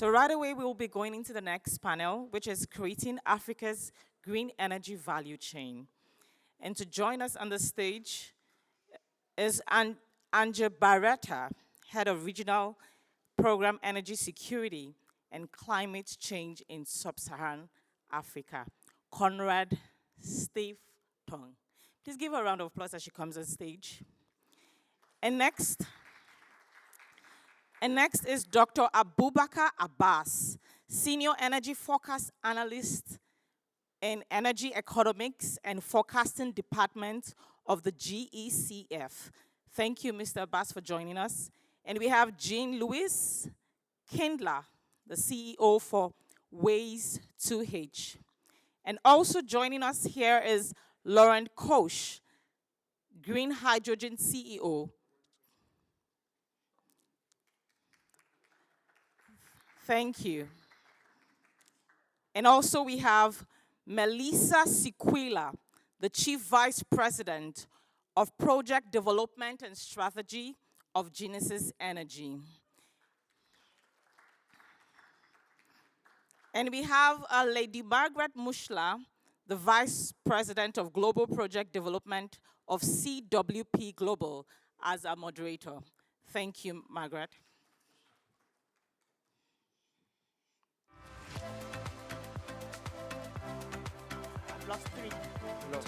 So right away, we will be going into the next panel, which is creating Africa's green energy value chain. And to join us on the stage is Anja Barretta, Head of Regional Program Energy Security and Climate Change in Sub-Saharan Africa, Conrad Steve Tong. Please give her a round of applause as she comes on stage. And next is Dr. Abubaker Abbas, Senior Energy Forecast Analyst in Energy Economics and Forecasting Department of the GECF. Thank you, Mr. Abbas, for joining us. And we have Jean-Louis Kindler, the CEO for Waze 2H. And also joining us here is Laurent Coche, Green Hydrogen CEO. Thank you. And also we have Melissa Sikwila, the Chief Vice President of Project Development and Strategy of Genesis Energy. And we have Lady Margret Mutschler, the Vice President of Global Project Development of CWP Global, as our moderator. Thank you, Margret. I've lost 3. Hello.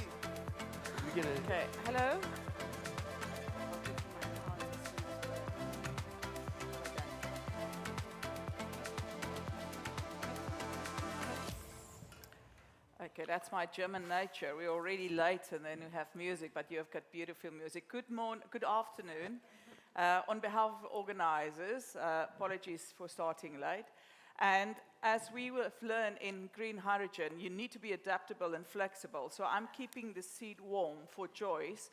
Okay, hello. Okay, that's my German nature. We're already late and then we have music, but you have got beautiful music. Good afternoon. On behalf of organizers, apologies for starting late. And as we have learned in green hydrogen, you need to be adaptable and flexible. So I'm keeping the seat warm for Joyce,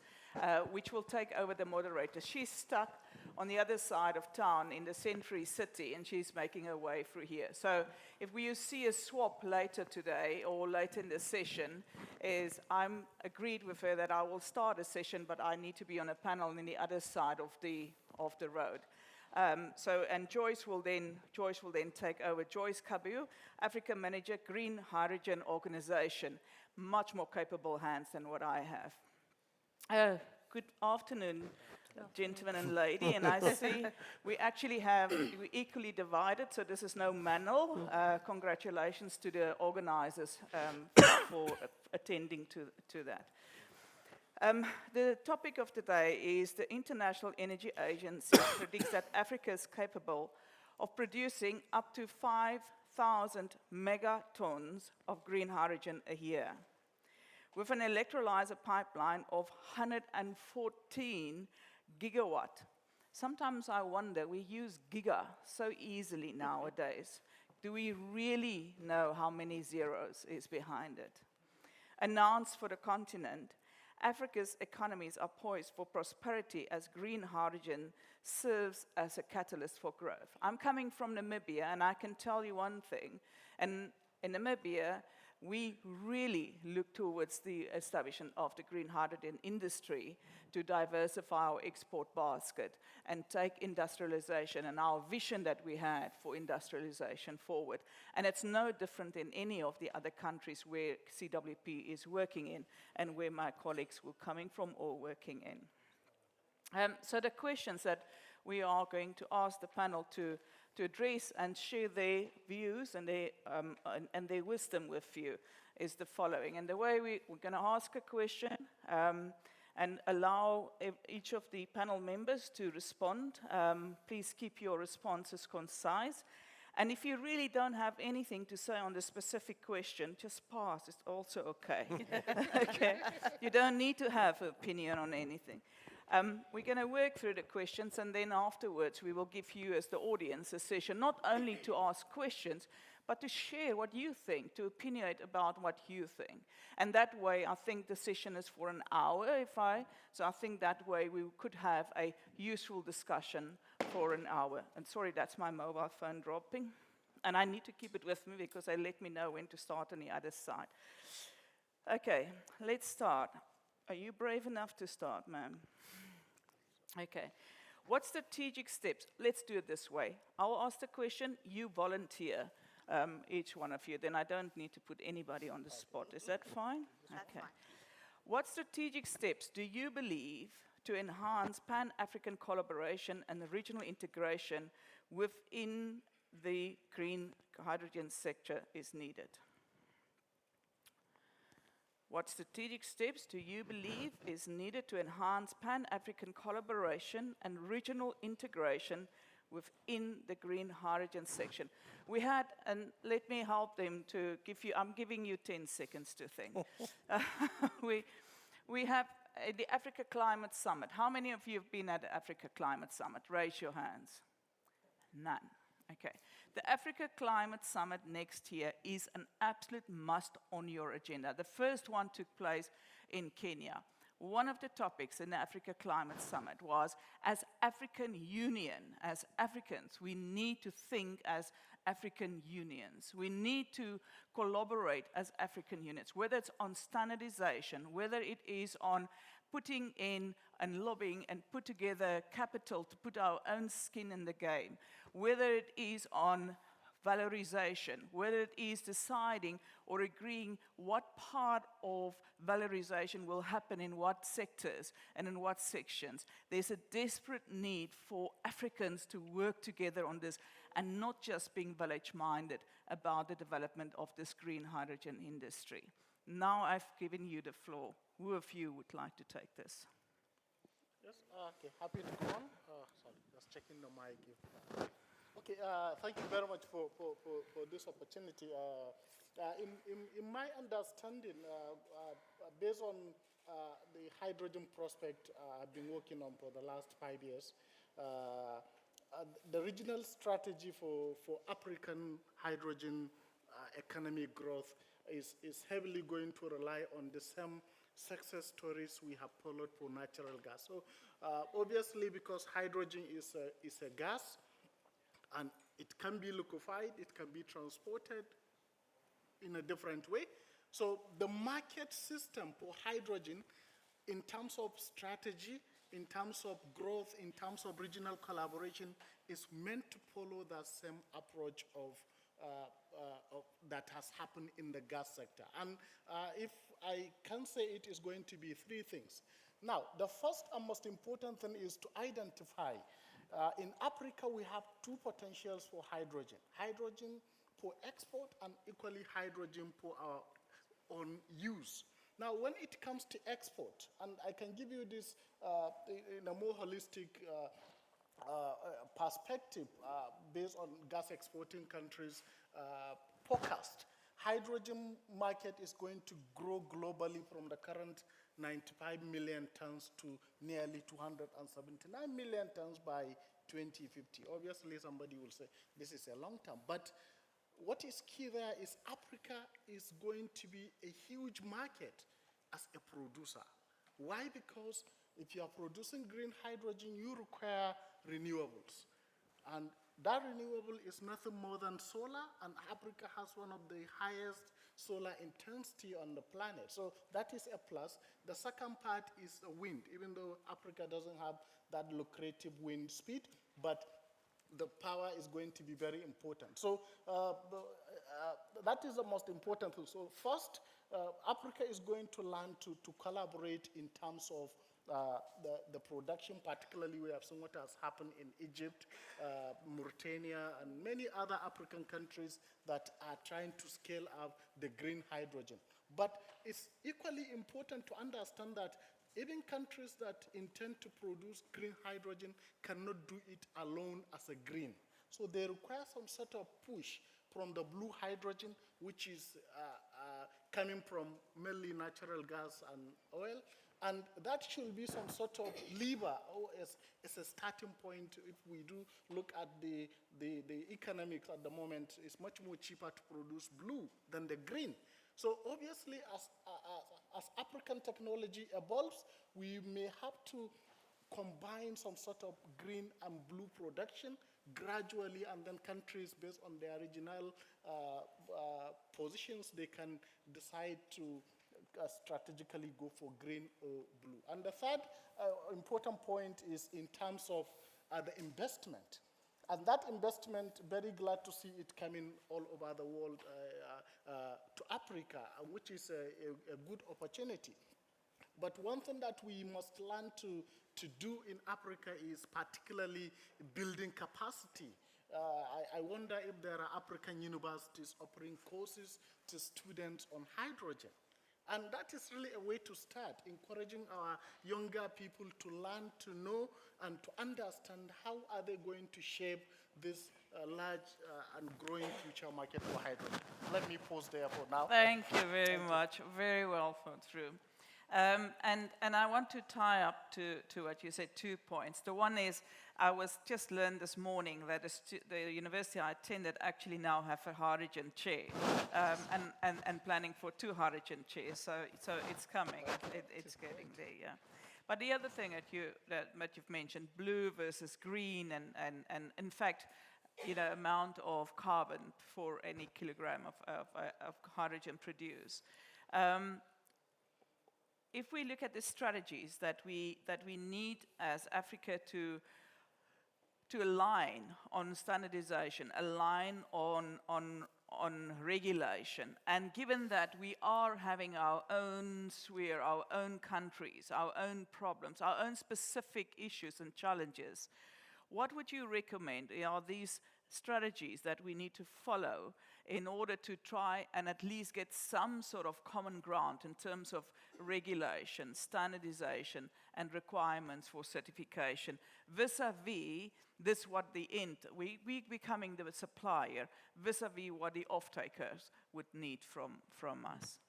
which will take over the moderator. She's stuck on the other side of town in the Century City, and she's making her way through here. So if we see a swap later today or later in the session, I'm agreed with her that I will start a session, but I need to be on a panel on the other side of the road. And Joyce will then take over. Joyce Kabu, Africa Manager, Green Hydrogen Organization. Much more capable hands than what I have. Good afternoon, gentlemen and lady. And I see we're equally divided, so this is no manual. Congratulations to the organizers for attending to that. The topic of today is the International Energy Agency predicts that Africa is capable of producing up to 5,000 megatons of green hydrogen a year, with an electrolyzer pipeline of 114 gigawatt. Sometimes I wonder, we use giga so easily nowadays. Do we really know how many zeros is behind it? Announced for the continent, Africa's economies are poised for prosperity as green hydrogen serves as a catalyst for growth. I'm coming from Namibia, and I can tell you one thing. And in Namibia, we really look towards the establishment of the green hydrogen industry to diversify our export basket and take industrialization and our vision that we had for industrialization forward. And it's no different in any of the other countries where CWP is working in and where my colleagues were coming from or working in. So the questions that we are going to ask the panel to address and share their views and their wisdom with you is the following. And the way we're going to ask a question and allow each of the panel members to respond. Please keep your responses concise. And if you really don't have anything to say on the specific question, just pass. It's also okay. Okay? You don't need to have an opinion on anything. We're going to work through the questions, and then afterwards we will give you as the audience a session, not only to ask questions, but to share what you think, to opinionate about what you think. And that way, I think the session is for an hour, so I think that way we could have a useful discussion for an hour. And sorry, that's my mobile phone dropping. And I need to keep it with me because they let me know when to start on the other side. Okay, let's start. Are you brave enough to start, ma'am? Okay. What strategic steps? Let's do it this way. I'll ask the question, you volunteer, each one of you. Then I don't need to put anybody on the spot. Is that fine? That's fine. What strategic steps do you believe to enhance Pan-African collaboration and regional integration within the green hydrogen sector is needed? What strategic steps do you believe is needed to enhance Pan-African collaboration and regional integration within the green hydrogen section? We had, and let me help them to give you, I'm giving you 10 seconds to think. We have the Africa Climate Summit. How many of you have been at the Africa Climate Summit? Raise your hands. None. Okay. The Africa Climate Summit next year is an absolute must on your agenda. The first one took place in Kenya. One of the topics in the Africa Climate Summit was, as African Union, as Africans, we need to think as African unions. We need to collaborate as African units, whether it's on standardization, whether it is on putting in and lobbying and put together capital to put our own skin in the game, whether it is on valorization, whether it is deciding or agreeing what part of valorization will happen in what sectors and in what sections. There's a desperate need for Africans to work together on this and not just being village-minded about the development of this green hydrogen industry. Now I've given you the floor. Who of you would like to take this? Yes, okay, happy to go on. Sorry, just checking the mic. Okay, thank you very much for this opportunity. In my understanding, based on the hydrogen prospect I've been working on for the last 5 years, the regional strategy for African hydrogen economic growth is heavily going to rely on the same success stories we have followed for natural gas. So obviously, because hydrogen is a gas, and it can be liquefied, it can be transported in a different way. So the market system for hydrogen, in terms of strategy, in terms of growth, in terms of regional collaboration, is meant to follow that same approach of that has happened in the gas sector. And if I can say it is going to be 3 things. Now, the first and most important thing is to identify in Africa, we have 2 potentials for hydrogen. Hydrogen for export and equally hydrogen for our own use. Now, when it comes to export, and I can give you this in a more holistic perspective based on gas exporting countries' forecast, hydrogen market is going to grow globally from the current 95 million tons to nearly 279 million tons by 2050. Obviously, somebody will say this is a long term, but what is key there is Africa is going to be a huge market as a producer. Why? Because if you are producing green hydrogen, you require renewables. And that renewable is nothing more than solar, and Africa has one of the highest solar intensity on the planet. So that is a plus. The second part is wind, even though Africa doesn't have that lucrative wind speed, but the power is going to be very important. So that is the most important thing. So first, Africa is going to learn to collaborate in terms of the production. Particularly, we have seen what has happened in Egypt, Mauritania, and many other African countries that are trying to scale up the green hydrogen. But it's equally important to understand that even countries that intend to produce green hydrogen cannot do it alone as a green. So they require some sort of push from the blue hydrogen, which is coming from mainly natural gas and oil. And that should be some sort of lever or as a starting point. If we do look at the economics at the moment, it's much more cheaper to produce blue than the green. So obviously, as African technology evolves, we may have to combine some sort of green and blue production gradually, and then countries, based on their regional positions, they can decide to strategically go for green or blue. And the third important point is in terms of the investment. And that investment, very glad to see it coming all over the world to Africa, which is a good opportunity. But one thing that we must learn to do in Africa is particularly building capacity. I wonder if there are African universities offering courses to students on hydrogen. And that is really a way to start, encouraging our younger people to learn, to know, and to understand how are they going to shape this large and growing future market for hydrogen. Let me pause there for now. Thank you very much. Very well thought through. And I want to tie up to what you said, 2 points. The one is, I was just learned this morning that the university I attended actually now have a hydrogen chair, and planning for 2 hydrogen chairs. So it's coming. It's getting there. Yeah. But the other thing that you've mentioned, blue versus green, and in fact, amount of carbon for any kilogram of hydrogen produced. If we look at the strategies that we need as Africa to align on standardization, align on regulation, and given that we are having our own sphere, our own countries, our own problems, our own specific issues and challenges, what would you recommend are these strategies that we need to follow in order to try and at least get some sort of common ground in terms of regulation, standardization, and requirements for certification, vis-a-vis this what the end, we becoming the supplier, vis-a-vis what the off-takers would need from us?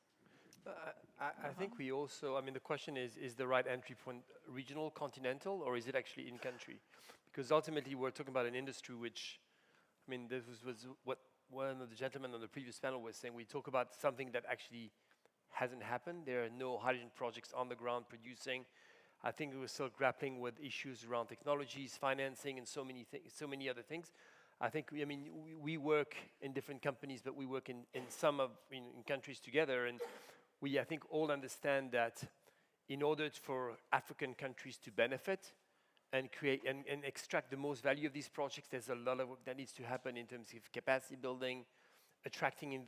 I think we also, the question is the right entry point regional, continental, or is it actually in country? Because ultimately we're talking about an industry which, this was what one of the gentlemen on the previous panel was saying. We talk about something that actually hasn't happened. There are no hydrogen projects on the ground producing. I think we're still grappling with issues around technologies, financing, and so many other things. I think, we work in different companies, but we work in countries together, and we, I think, all understand that in order for African countries to benefit and create and extract the most value of these projects, there's a lot of work that needs to happen in terms of capacity building, attracting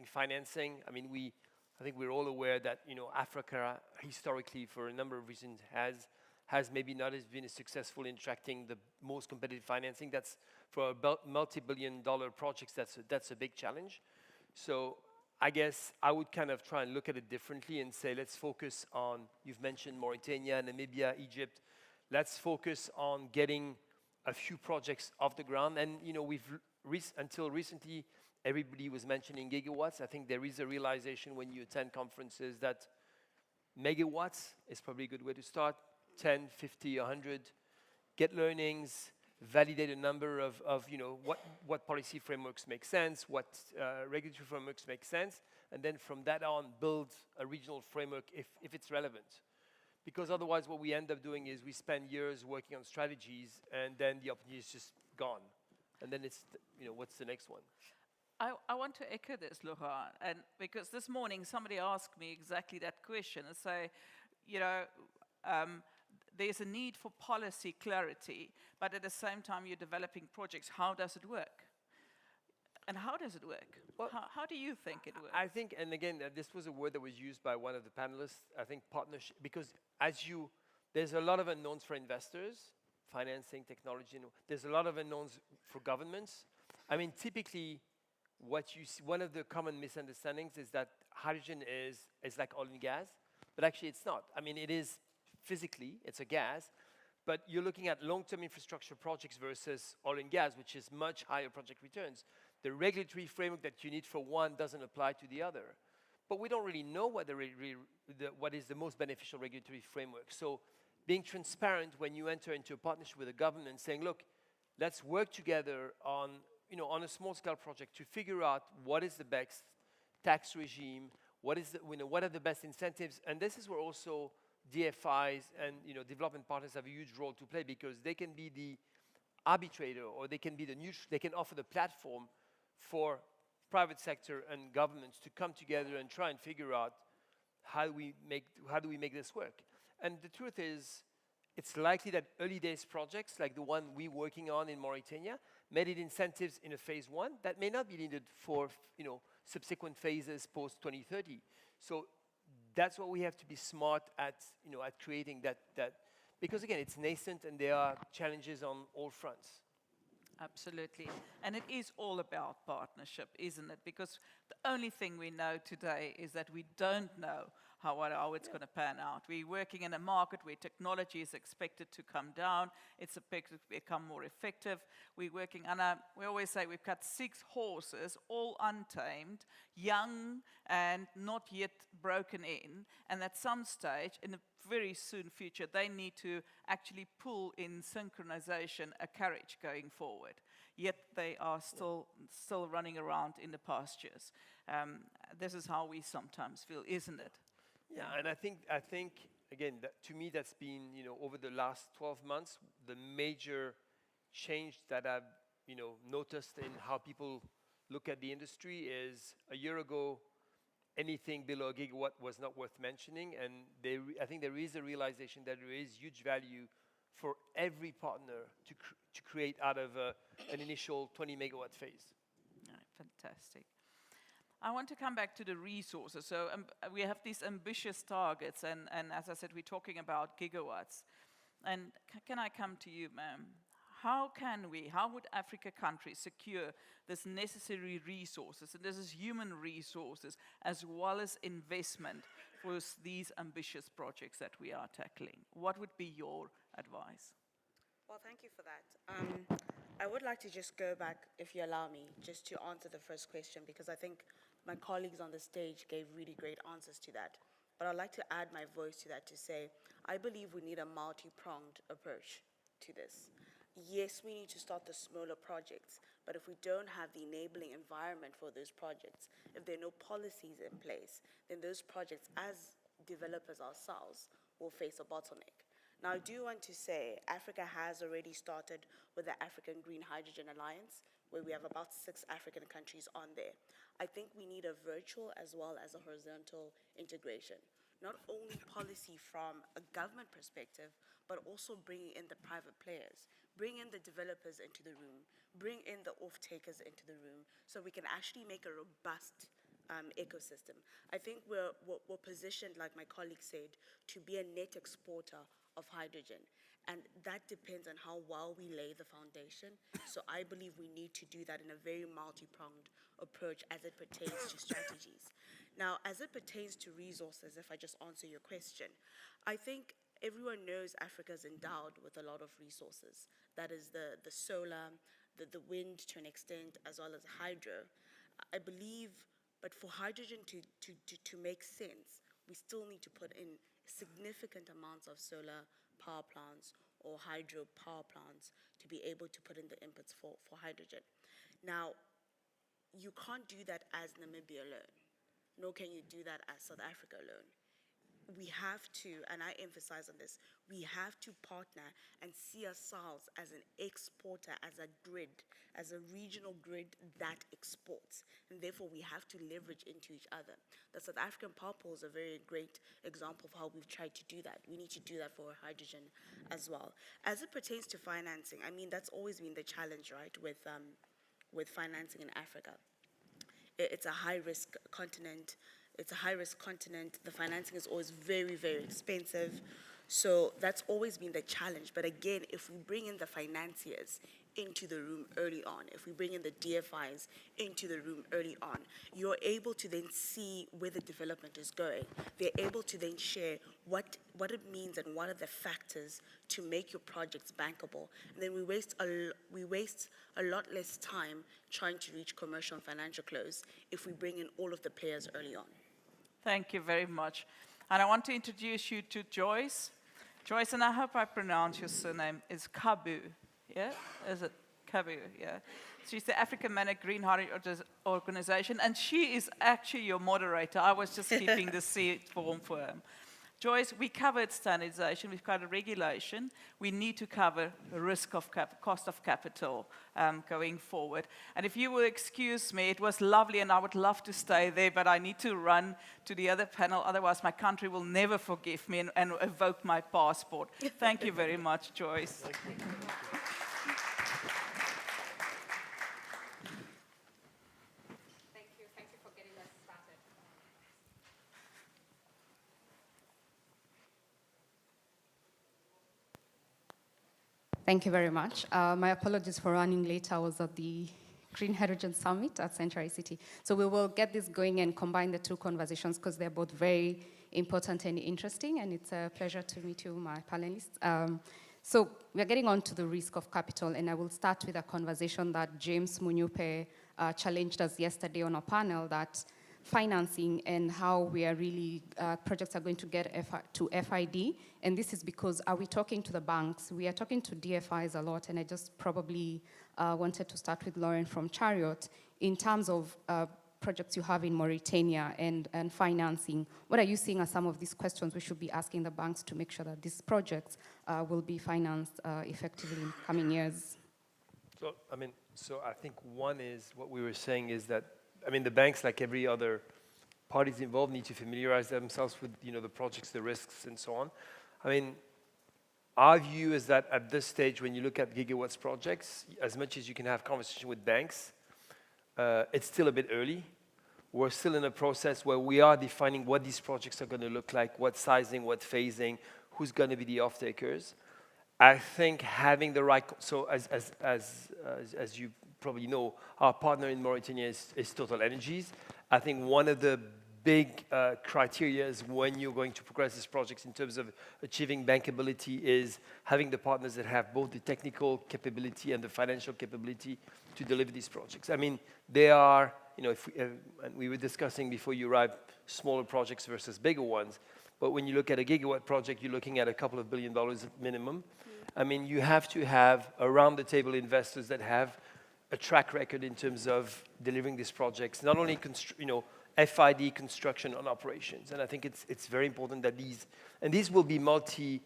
financing. I think we're all aware that Africa historically, for a number of reasons, has maybe not been as successful in attracting the most competitive financing. That's for multi-billion-dollar projects. That's a big challenge. So I guess I would kind of try and look at it differently and say, let's focus on. You've mentioned Mauritania, Namibia, Egypt. Let's focus on getting a few projects off the ground. And until recently, everybody was mentioning gigawatts. I think there is a realization when you attend conferences that megawatts is probably a good way to start. 10, 50, 100. Get learnings, validate a number of what policy frameworks make sense, what regulatory frameworks make sense, and then from that on, build a regional framework if it's relevant. Because otherwise what we end up doing is we spend years working on strategies, and then the opportunity is just gone. And then it's, what's the next one? I want to echo this, Laurent, and because this morning somebody asked me exactly that question and say, there's a need for policy clarity, but at the same time you're developing projects. How does it work? And how does it work? Well, how do you think it works? I think, and again, this was a word that was used by one of the panelists, I think partnership, because there's a lot of unknowns for investors, financing, technology, there's a lot of unknowns for governments. Typically, what you see, one of the common misunderstandings is that hydrogen is like oil and gas, but actually it's not. It is physically, it's a gas, but you're looking at long-term infrastructure projects versus oil and gas, which is much higher project returns. The regulatory framework that you need for one doesn't apply to the other. But we don't really know what is the most beneficial regulatory framework. So being transparent when you enter into a partnership with a government, saying, look, let's work together on a small-scale project to figure out what is the best tax regime, what are the best incentives, and this is where also DFIs and development partners have a huge role to play, because they can be the arbitrator, or they can be they can offer the platform for private sector and governments to come together and try and figure out how do we make this work. And the truth is, it's likely that early days projects, like the one we're working on in Mauritania, may need incentives in a phase one that may not be needed for subsequent phases post 2030. So that's what we have to be smart at, at creating that, because again, it's nascent and there are challenges on all fronts. Absolutely. And it is all about partnership, isn't it? Because the only thing we know today is that we don't know how it's going to pan out. We're working in a market where technology is expected to come down. It's expected to become more effective. We're working on we always say we've got 6 horses, all untamed, young and not yet broken in. And at some stage, in the very soon future, they need to actually pull in synchronization a carriage going forward. Yet they are still running around in the pastures. This is how we sometimes feel, isn't it? Yeah, and I think again, to me, that's been, over the last 12 months, the major change that I've, noticed in how people look at the industry is a year ago, anything below a gigawatt was not worth mentioning, and I think there is a realization that there is huge value for every partner to create out of an initial 20 megawatt phase. Yeah, fantastic. I want to come back to the resources. So we have these ambitious targets, and as I said, we're talking about gigawatts. And can I come to you, ma'am? How would Africa countries secure this necessary resources, and this is human resources, as well as investment for these ambitious projects that we are tackling? What would be your advice? Well, thank you for that. I would like to just go back, if you allow me, just to answer the first question, because I think my colleagues on the stage gave really great answers to that. But I'd like to add my voice to that to say, I believe we need a multi-pronged approach to this. Yes, we need to start the smaller projects, but if we don't have the enabling environment for those projects, if there are no policies in place, then those projects, as developers ourselves, will face a bottleneck. Now, I do want to say Africa has already started with the African Green Hydrogen Alliance, where we have about 6 African countries on there. I think we need a virtual as well as a horizontal integration. Not only policy from a government perspective, but also bringing in the private players, bring in the developers into the room, bring in the off-takers into the room, so we can actually make a robust ecosystem. I think we're positioned, like my colleague said, to be a net exporter of hydrogen. And that depends on how well we lay the foundation. So I believe we need to do that in a very multi-pronged approach as it pertains to strategies. Now, as it pertains to resources, if I just answer your question, I think everyone knows Africa is endowed with a lot of resources. That is the solar, the wind to an extent, as well as hydro. I believe, but for hydrogen to make sense, we still need to put in significant amounts of solar power plants or hydro power plants to be able to put in the inputs for hydrogen. Now, you can't do that as Namibia alone, nor can you do that as South Africa alone. We have to, and I emphasize on this, we have to partner and see ourselves as an exporter, as a grid, as a regional grid that exports. And therefore, we have to leverage into each other. The South African power pool is a very great example of how we've tried to do that. We need to do that for hydrogen as well. As it pertains to financing, I mean, that's always been the challenge, right, with financing in Africa. It's a high-risk continent. It's a high-risk continent. The financing is always very, very expensive. So that's always been the challenge. But again, if we bring in the financiers into the room early on, if we bring in the DFIs into the room early on, you're able to then see where the development is going. They're able to then share what it means and what are the factors to make your projects bankable. And then we waste a lot less time trying to reach commercial and financial close if we bring in all of the players early on. Thank you very much. And I want to introduce you to Joyce. Joyce, and I hope I pronounce your surname, is Kabu. Yeah? Is it Kabu? Yeah. She's the African Manic Green Hydrogen Organization, and she is actually your moderator. I was just keeping the seat warm for him. Joyce, we covered standardization, we've covered regulation. We need to cover risk of cost of capital going forward. And if you will excuse me, it was lovely and I would love to stay there, but I need to run to the other panel, otherwise my country will never forgive me and evoke my passport. Thank you very much, Joyce. Thank you very much. My apologies for running late. I was at the Green Hydrogen Summit at Century City. So we will get this going and combine the two conversations because they're both very important and interesting, and it's a pleasure to meet you, my panelists. So we're getting on to the risk of capital, and I will start with a conversation that James Munyupe challenged us yesterday on a panel, that financing and how we are really, projects are going to get to FID. And this is because, are we talking to the banks? We are talking to DFIs a lot, and I just probably wanted to start with Laurent from Chariot. In terms of projects you have in Mauritania and financing, what are you seeing as some of these questions we should be asking the banks to make sure that these projects will be financed effectively in coming years? So I think one is, what we were saying is that, the banks, like every other parties involved, need to familiarize themselves with, the projects, the risks, and so on. Our view is that at this stage, when you look at gigawatts projects, as much as you can have conversation with banks, it's still a bit early. We're still in a process where we are defining what these projects are going to look like, what sizing, what phasing, who's going to be the off-takers. I think having the right, so as you probably know, our partner in Mauritania is Total Energies. I think one of the big criteria is when you're going to progress these projects in terms of achieving bankability is having the partners that have both the technical capability and the financial capability to deliver these projects. They are, if and we were discussing before you arrived, smaller projects versus bigger ones. But when you look at a gigawatt project, you're looking at a couple of $1 billion minimum. You have to have around the table investors that have a track record in terms of delivering these projects, not only FID, construction, and operations. And I think it's very important that these will be multi-partner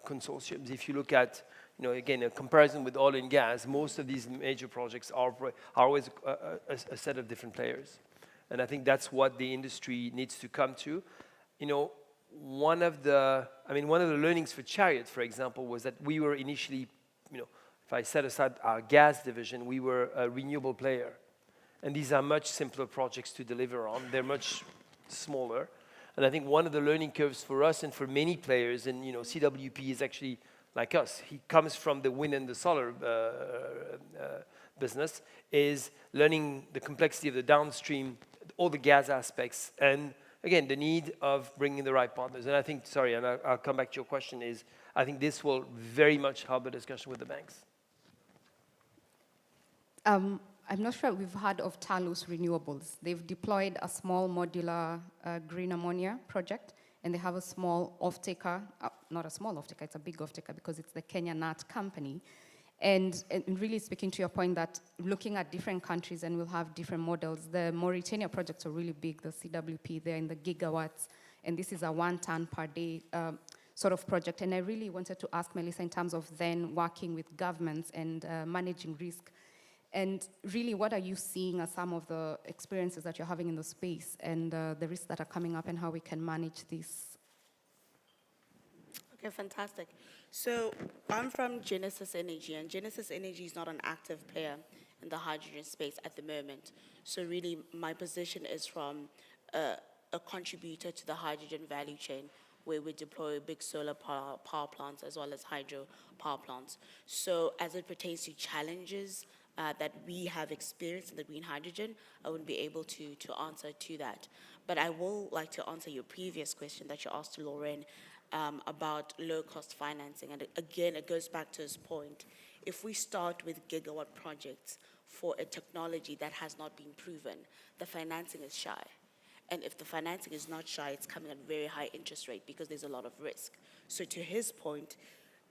consortiums. If you look at, again, a comparison with oil and gas, most of these major projects are always a set of different players. And I think that's what the industry needs to come to. One of the learnings for Chariot, for example, was that we were initially, if I set aside our gas division, we were a renewable player. And these are much simpler projects to deliver on. They're much smaller. And I think one of the learning curves for us and for many players, and CWP is actually like us, he comes from the wind and the solar business, is learning the complexity of the downstream, all the gas aspects, and again, the need of bringing the right partners. And I think, and I'll come back to your question, is I think this will very much help the discussion with the banks. I'm not sure we've heard of Talos Renewables. They've deployed a small modular green ammonia project, and they have a small off-taker, not a small off-taker, it's a big off-taker because it's the Kenya Nat company. And really speaking to your point that looking at different countries and we'll have different models, the Mauritania projects are really big, the CWP, they're in the gigawatts, and this is a 1 ton per day sort of project. And I really wanted to ask Melissa in terms of then working with governments and managing risk. And really, what are you seeing as some of the experiences that you're having in the space and the risks that are coming up and how we can manage this? Okay, fantastic. So I'm from Genesis Energy, and Genesis Energy is not an active player in the hydrogen space at the moment. So really, my position is from a contributor to the hydrogen value chain, where we deploy big solar power plants as well as hydro power plants. So as it pertains to challenges that we have experienced in the green hydrogen, I wouldn't be able to answer to that. But I will like to answer your previous question that you asked to Laurent about low-cost financing. And again, it goes back to his point. If we start with gigawatt projects for a technology that has not been proven, the financing is shy. And if the financing is not shy, it's coming at a very high interest rate because there's a lot of risk. So to his point,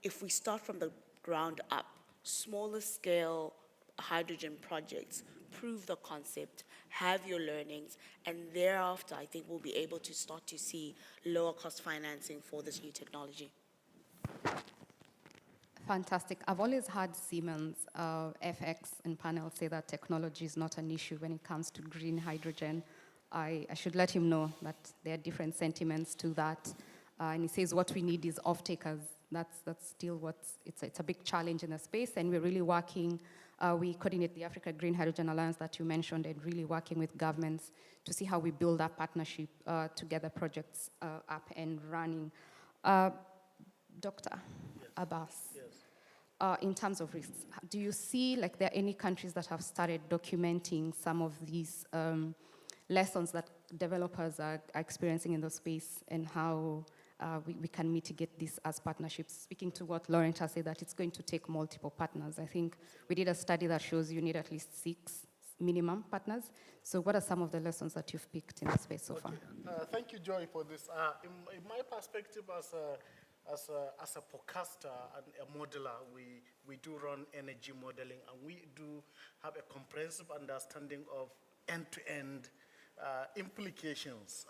if we start from the ground up, smaller scale hydrogen projects prove the concept, have your learnings, and thereafter I think we'll be able to start to see lower cost financing for this new technology. Fantastic. I've always heard Siemens, FX, and Panel say that technology is not an issue when it comes to green hydrogen. I should let him know that there are different sentiments to that. And he says what we need is off-takers. That's still it's a big challenge in the space, and we're really working. We coordinate the Africa Green Hydrogen Alliance that you mentioned, and really working with governments to see how we build that partnership to get the projects up and running. Dr. Abbas, in terms of risks, do you see like there are any countries that have started documenting some of these lessons that developers are experiencing in the space, and how we can mitigate this as partnerships? Speaking to what Laurent has said, that it's going to take multiple partners. I think we did a study that shows you need at least 6 minimum partners. So what are some of the lessons that you've picked in the space so far? Thank you, Joy, for this. In my perspective as a forecaster and a modeler, we do run energy modeling, and we do have a comprehensive understanding of end-to-end implications.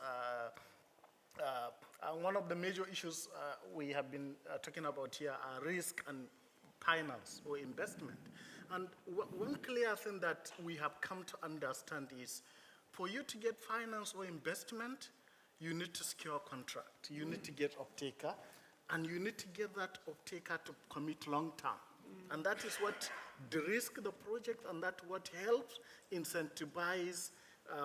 One of the major issues we have been talking about here are risk and finance or investment. And one clear thing that we have come to understand is for you to get finance or investment, you need to secure a contract. You need to get off-taker, and you need to get that off-taker to commit long-term. And that is what de-risk the project, and that's what helps incentivize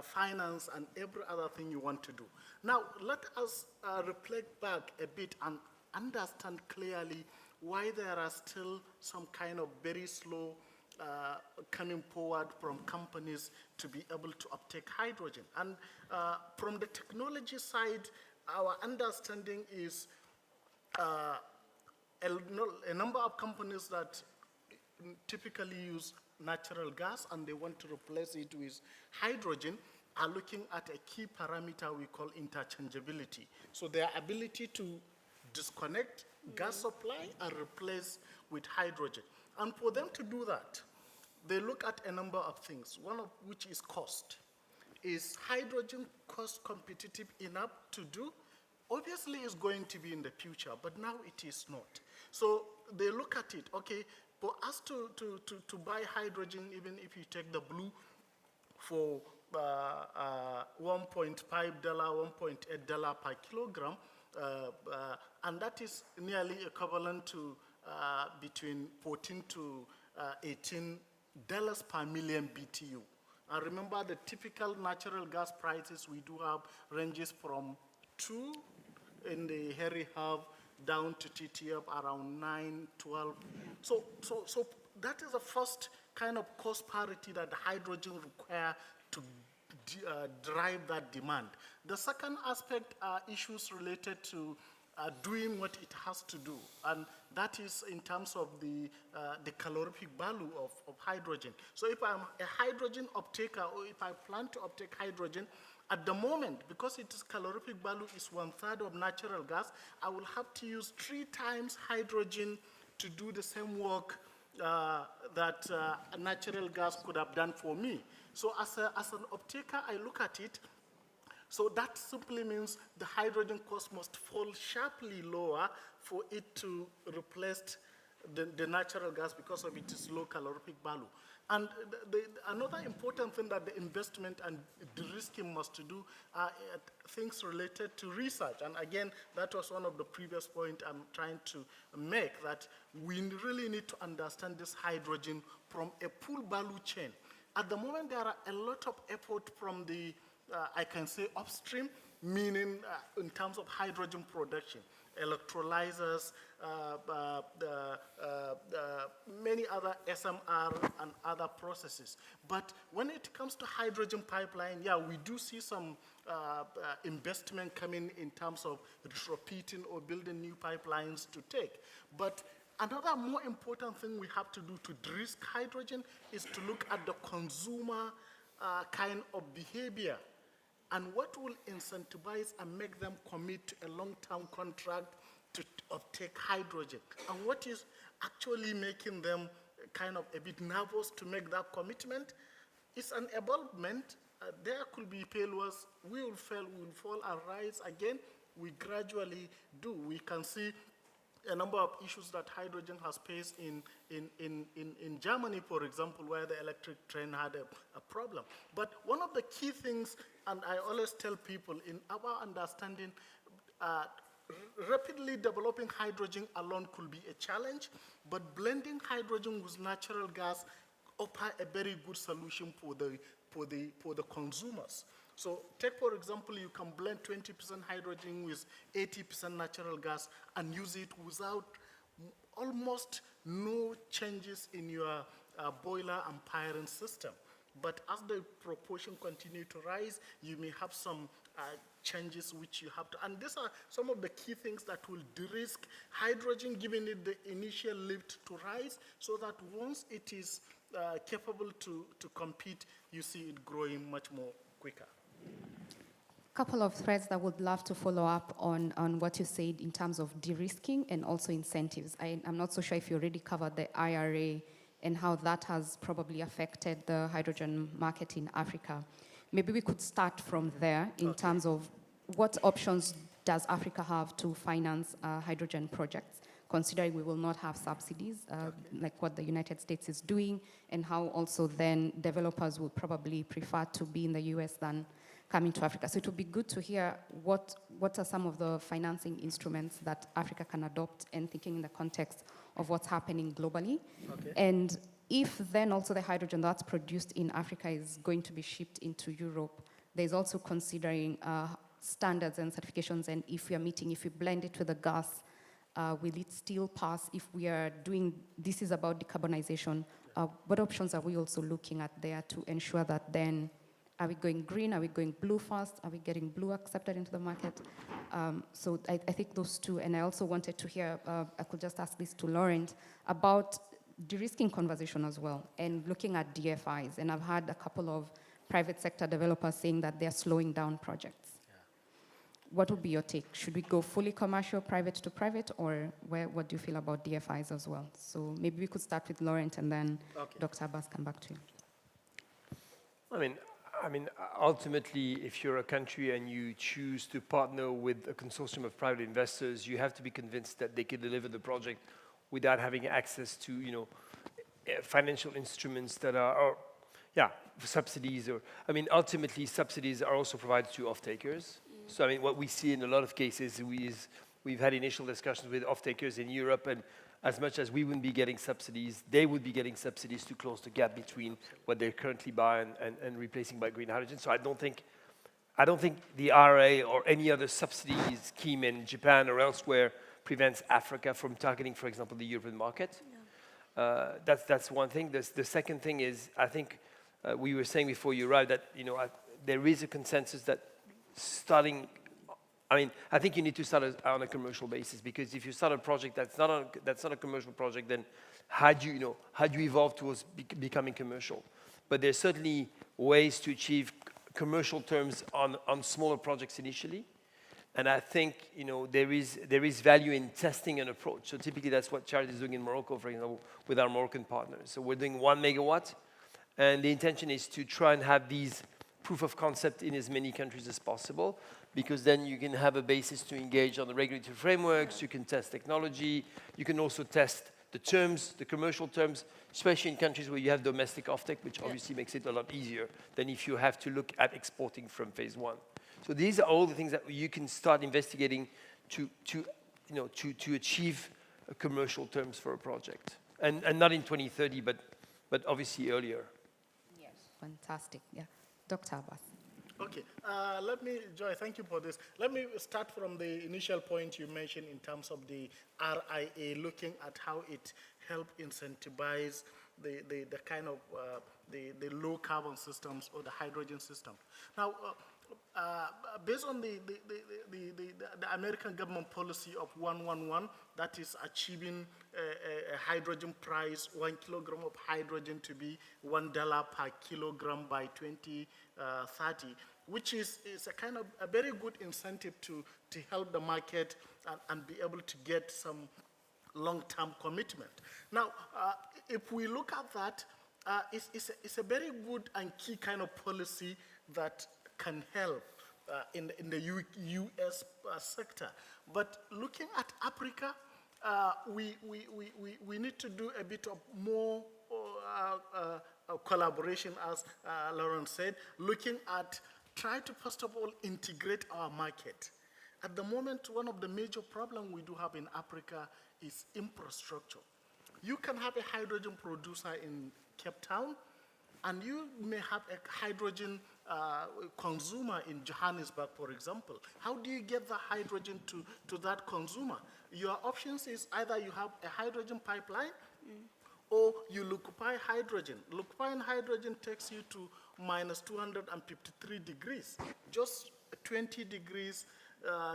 finance and every other thing you want to do. Now, let us reflect back a bit and understand clearly why there are still some kind of very slow coming forward from companies to be able to uptake hydrogen. And from the technology side, our understanding is a number of companies that typically use natural gas and they want to replace it with hydrogen are looking at a key parameter we call interchangeability. So their ability to disconnect gas supply and replace with hydrogen. And for them to do that, they look at a number of things, one of which is cost. Is hydrogen cost competitive enough to do? Obviously, it's going to be in the future, but now it is not. So they look at it, okay, for us to buy hydrogen, even if you take the blue for $1.5, $1.8 per kilogram, and that is nearly equivalent to between $14 to $18 per million BTU. And remember, the typical natural gas prices we do have ranges from 2 in the hairy half down to TTF around 9, 12. So that is the first kind of cost parity that the hydrogen require to drive that demand. The second aspect are issues related to doing what it has to do, and that is in terms of the calorific value of hydrogen. So if I'm a hydrogen uptaker, or if I plan to uptake hydrogen, at the moment, because its calorific value is 1/3 of natural gas, I will have to use 3 times hydrogen to do the same work that natural gas could have done for me. So as an uptaker, I look at it. So that simply means the hydrogen cost must fall sharply lower for it to replace the natural gas because of its low calorific value. And another important thing that the investment and de-risking must do are things related to research. And again, that was one of the previous points I'm trying to make, that we really need to understand this hydrogen from a full value chain. At the moment, there are a lot of effort from the, I can say, upstream, meaning in terms of hydrogen production, electrolyzers, many other SMR and other processes. But when it comes to hydrogen pipeline, yeah, we do see some investment coming in terms of retrofitting or building new pipelines to take. But another more important thing we have to do to de-risk hydrogen is to look at the consumer kind of behavior and what will incentivize and make them commit to a long-term contract to obtain hydrogen, and what is actually making them kind of a bit nervous to make that commitment. it's an evolvement. There could be failures. We will fail, we will fall and rise again. We gradually do. We can see a number of issues that hydrogen has faced in Germany, for example, where the electric train had a problem. But one of the key things, and I always tell people, in our understanding, rapidly developing hydrogen alone could be a challenge, but blending hydrogen with natural gas offer a very good solution for the consumers. So take, for example, you can blend 20% hydrogen with 80% natural gas and use it without almost no changes in your boiler and firing system. But as the proportion continue to rise, you may have some changes which you have to, and these are some of the key things that will de-risk hydrogen, giving it the initial lift to rise, so that once it is capable to compete, you see it growing much more quicker. Couple of threads that I would love to follow up on what you said in terms of de-risking and also incentives. I'm not so sure if you already covered the IRA and how that has probably affected the hydrogen market in Africa. Maybe we could start from there in terms of what options does Africa have to finance hydrogen projects, considering we will not have subsidies, like what the United States is doing, and how also then developers would probably prefer to be in the US than coming to Africa. So it would be good to hear what are some of the financing instruments that Africa can adopt, and thinking in the context of what's happening globally. And if then also the hydrogen that's produced in Africa is going to be shipped into Europe, there's also considering standards and certifications, and if we blend it with the gas, will it still pass if we are doing, this is about decarbonization, what options are we also looking at there to ensure that then, are we going green, are we going blue first, are we getting blue accepted into the market? So I think those two, and I also wanted to hear, I could just ask this to Laurent, about de-risking conversation as well, and looking at DFIs, and I've had a couple of private sector developers saying that they're slowing down projects. What would be your take? Should we go fully commercial, private to private, or what do you feel about DFIs as well? So maybe we could start with Laurent, and then Dr. Abbas, come back to you. I mean, ultimately, if you're a country and you choose to partner with a consortium of private investors, you have to be convinced that they can deliver the project without having access to, financial instruments that are subsidies, or, ultimately, subsidies are also provided to off-takers. So, what we see in a lot of cases is we've had initial discussions with off-takers in Europe, and as much as we wouldn't be getting subsidies, they would be getting subsidies to close the gap between what they currently buy and replacing by green hydrogen. So I don't think the IRA or any other subsidy scheme in Japan or elsewhere prevents Africa from targeting, for example, the European market. That's one thing. The second thing is, I think we were saying before you arrived that there is a consensus that starting. I think you need to start on a commercial basis, because if you start a project that's not a commercial project, then how do you evolve towards becoming commercial? But there's certainly ways to achieve commercial terms on smaller projects initially, and I think there is value in testing an approach. So typically that's what Chariot is doing in Morocco, for example, with our Moroccan partners. So we're doing 1 megawatt, and the intention is to try and have these proof of concept in as many countries as possible, because then you can have a basis to engage on the regulatory frameworks, you can test technology, you can also test the terms, the commercial terms, especially in countries where you have domestic offtake, which obviously makes it a lot easier than if you have to look at exporting from phase one. So these are all the things that you can start investigating to achieve commercial terms for a project. And not in 2030, but obviously earlier. Yes, fantastic, yeah. Dr. Abbas. Okay, Joy, thank you for this. Let me start from the initial point you mentioned in terms of the RIA, looking at how it helped incentivize the kind of the low carbon systems or the hydrogen system. Now, based on the American government policy of 111, that is achieving a hydrogen price, 1 kilogram of hydrogen to be $1 per kilogram by 2030, which is a kind of a very good incentive to help the market and be able to get some long-term commitment. Now, if we look at that, it's a very good and key kind of policy that can help in the US sector. But looking at Africa, we need to do a bit of more collaboration, as Laurent said, looking at try to first of all integrate our market. At the moment, one of the major problems we do have in Africa is infrastructure. You can have a hydrogen producer in Cape Town, and you may have a hydrogen consumer in Johannesburg, for example. How do you get the hydrogen to that consumer? Your options is either you have a hydrogen pipeline, or you liquefy hydrogen. Liquefying hydrogen takes you to minus 253 degrees, just 20 degrees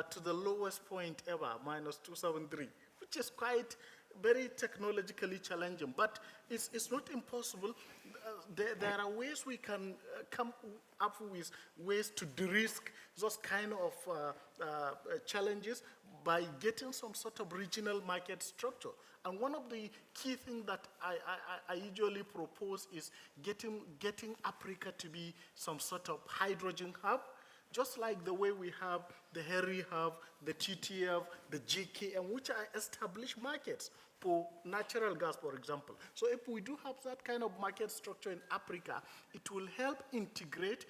to the lowest point ever, minus 273, which is quite very technologically challenging, but it's not impossible. There are ways we can come up with ways to de-risk those kind of challenges by getting some sort of regional market structure. And one of the key things that I usually propose is getting Africa to be some sort of hydrogen hub, just like the way we have the Henry Hub, the TTF, the GECF, which are established markets for natural gas, for example. So if we do have that kind of market structure in Africa, it will help integrate.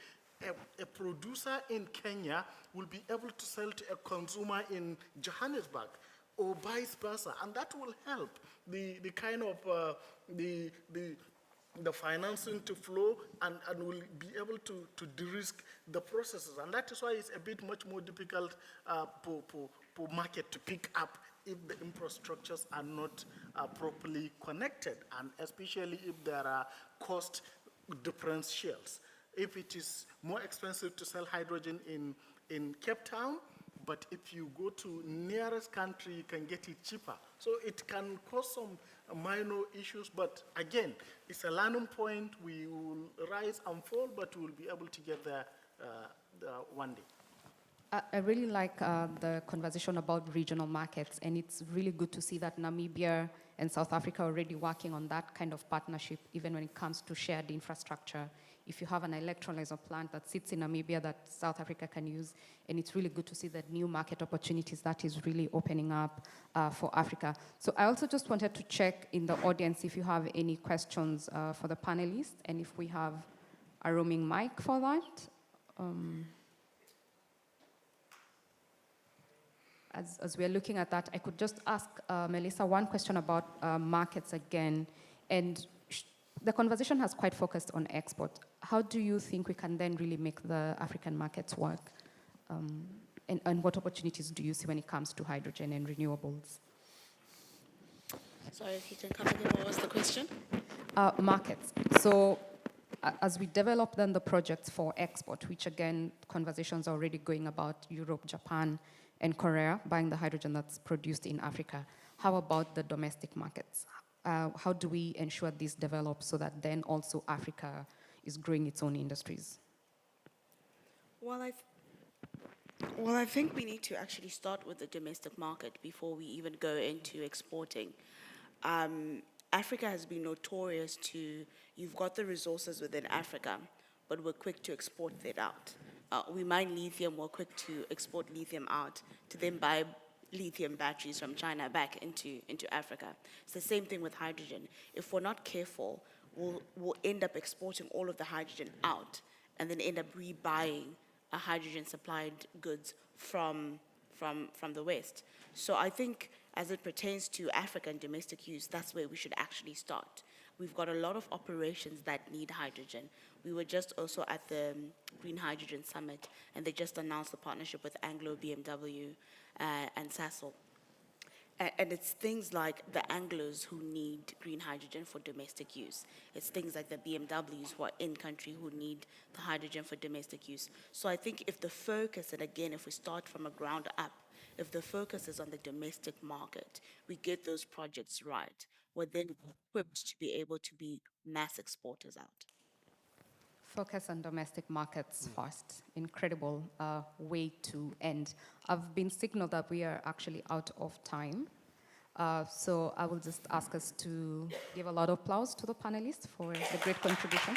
A producer in Kenya will be able to sell to a consumer in Johannesburg, or vice versa, and that will help the kind of the financing to flow, and will be able to de-risk the processes. And that is why it's a bit much more difficult for market to pick up if the infrastructures are not properly connected, and especially if there are cost differentials. If it is more expensive to sell hydrogen in Cape Town, but if you go to nearest country, you can get it cheaper. So it can cause some minor issues, but again, it's a learning point. We will rise and fall, but we will be able to get there one day. I really like the conversation about regional markets, and it's really good to see that Namibia and South Africa are already working on that kind of partnership, even when it comes to shared infrastructure. If you have an electrolyzer plant that sits in Namibia that South Africa can use, and it's really good to see that new market opportunities that is really opening up for Africa. So I also just wanted to check in the audience if you have any questions for the panelists, and if we have a roaming mic for that. As we're looking at that, I could just ask Melissa one question about markets again. And the conversation has quite focused on export. How do you think we can then really make the African markets work? And what opportunities do you see when it comes to hydrogen and renewables? Sorry, if you can come again, what was the question? Markets. So as we develop then the projects for export, which again, conversations are already going about Europe, Japan, and Korea buying the hydrogen that's produced in Africa. How about the domestic markets? How do we ensure this develops so that then also Africa is growing its own industries? Well, I think we need to actually start with the domestic market before we even go into exporting. Africa has been notorious to, you've got the resources within Africa, but we're quick to export that out. We mine lithium, we're quick to export lithium out, to then buy lithium batteries from China back into Africa. It's the same thing with hydrogen. If we're not careful, we'll end up exporting all of the hydrogen out and then end up rebuying hydrogen supplied goods from the West. So I think as it pertains to African domestic use, that's where we should actually start. We've got a lot of operations that need hydrogen. We were just also at the Green Hydrogen Summit, and they just announced a partnership with Anglo, BMW, and Sasol. And it's things like the Anglos who need green hydrogen for domestic use. It's things like the BMWs who are in country who need the hydrogen for domestic use. So I think if the focus, and again, if we start from a ground up, if the focus is on the domestic market, we get those projects right, we're then equipped to be able to be mass exporters out. Focus on domestic markets first. Incredible way to end. I've been signaled that we are actually out of time. So I will just ask us to give a lot of applause to the panelists for the great contribution.